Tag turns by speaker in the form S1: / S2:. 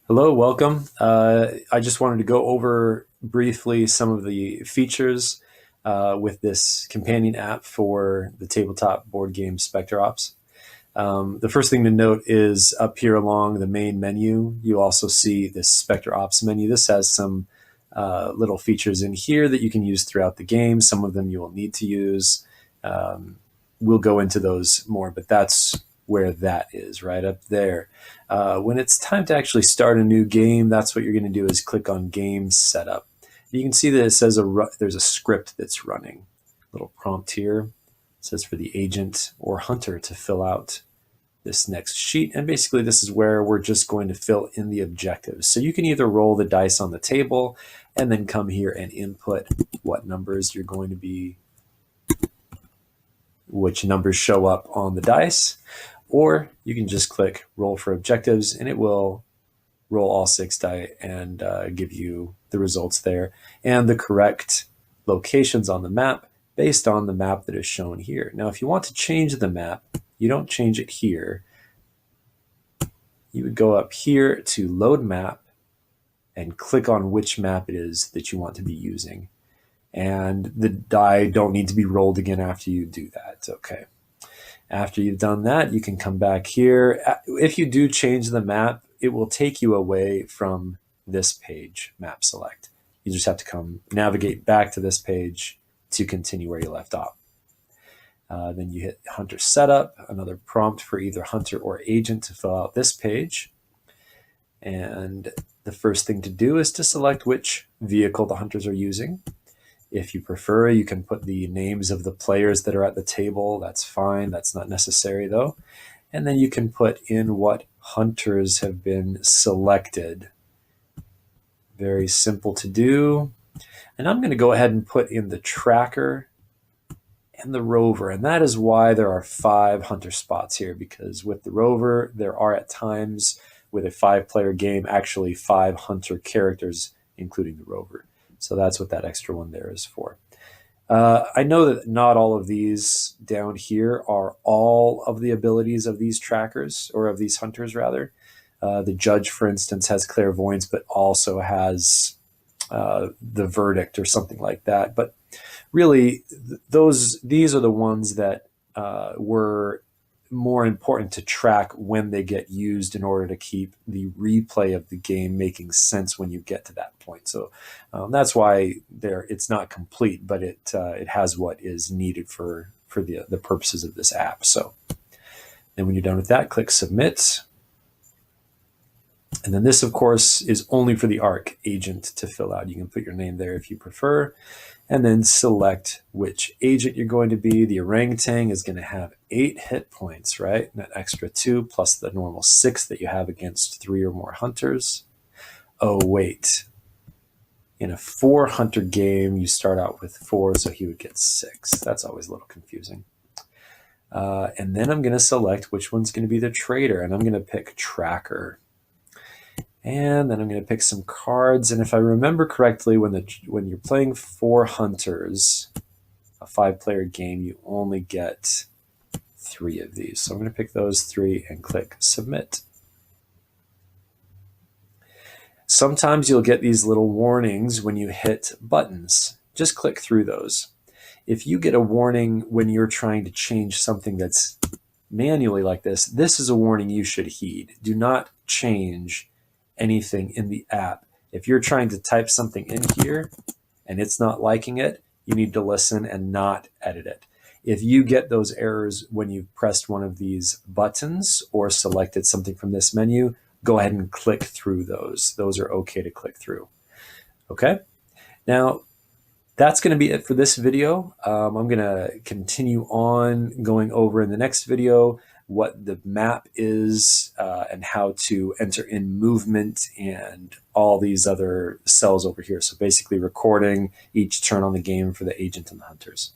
S1: Hello, welcome. I just wanted to go over briefly some of the features with this companion app for the tabletop board game Specter Ops. The first thing to note is up here along the main menu, you also see this Specter Ops menu. This has some little features in here that you can use throughout the game. Some of them you will need to use. Um, we'll go into those more, but that's where that is, right up there. When it's time to actually start a new game, that's what you're going to do is click on Game Setup. You can see that it says there's a script that's running. Little prompt here. It says for the agent or hunter to fill out this next sheet. And basically this is where we're just going to fill in the objectives. So you can either roll the dice on the table and then come here and input what numbers you're going to be, which numbers show up on the dice, or you can just click roll for objectives and it will roll all 6 die and give you the results there and the correct locations on the map based on the map that is shown here. Now, if you want to change the map, you don't change it here. You would go up here to load map and click on which map it is that you want to be using. And the die don't need to be rolled again after you do that. Okay. After you've done that, you can come back here. If you do change the map, it will take you away from this page, map select. You just have to come navigate back to this page to continue where you left off. Then you hit Hunter Setup, another prompt for either Hunter or Agent to fill out this page. And the first thing to do is to select which vehicle the Hunters are using. If you prefer, you can put the names of the players that are at the table. That's fine. That's not necessary, though. And then you can put in what Hunters have been selected. Very simple to do. And I'm going to go ahead and put in the tracker and the rover. And that is why there are 5 hunter spots here, because with the rover, there are at times with a 5-player game actually 5 hunter characters, including the rover. So that's what that extra one there is for. I know that not all of these down here are all of the abilities of these trackers, or of these hunters rather. The judge, for instance, has clairvoyance, but also has the verdict or something like that. But really, these are the ones that were more important to track when they get used in order to keep the replay of the game making sense when you get to that point. So that's why it's not complete, but it has what is needed for the purposes of this app. So then when you're done with that, click Submit. And then this, of course, is only for the ARC agent to fill out. You can put your name there if you prefer, and then select which agent you're going to be. The orangutan is going to have 8 hit points, right? And that extra 2 plus the normal 6 that you have against 3 or more hunters. Oh, wait. In a 4-hunter game, you start out with 4, so he would get 6. That's always a little confusing. And then I'm going to select which one's going to be the trader, and I'm going to pick tracker. And then I'm going to pick some cards. And if I remember correctly, when you're playing 4 hunters, a 5-player game, you only get 3 of these. So I'm going to pick those 3 and click Submit. Sometimes you'll get these little warnings when you hit buttons. Just click through those. If you get a warning when you're trying to change something that's manually like this is a warning you should heed. Do not change anything in the app. If you're trying to type something in here and it's not liking it, you need to listen and not edit it. If you get those errors when you've pressed one of these buttons or selected something from this menu, go ahead and click through those. Those are okay to click through. Okay? Now, that's going to be it for this video. I'm going to continue on going over in the next video what the map is and how to enter in movement and all these other cells over here. So basically recording each turn on the game for the agent and the hunters.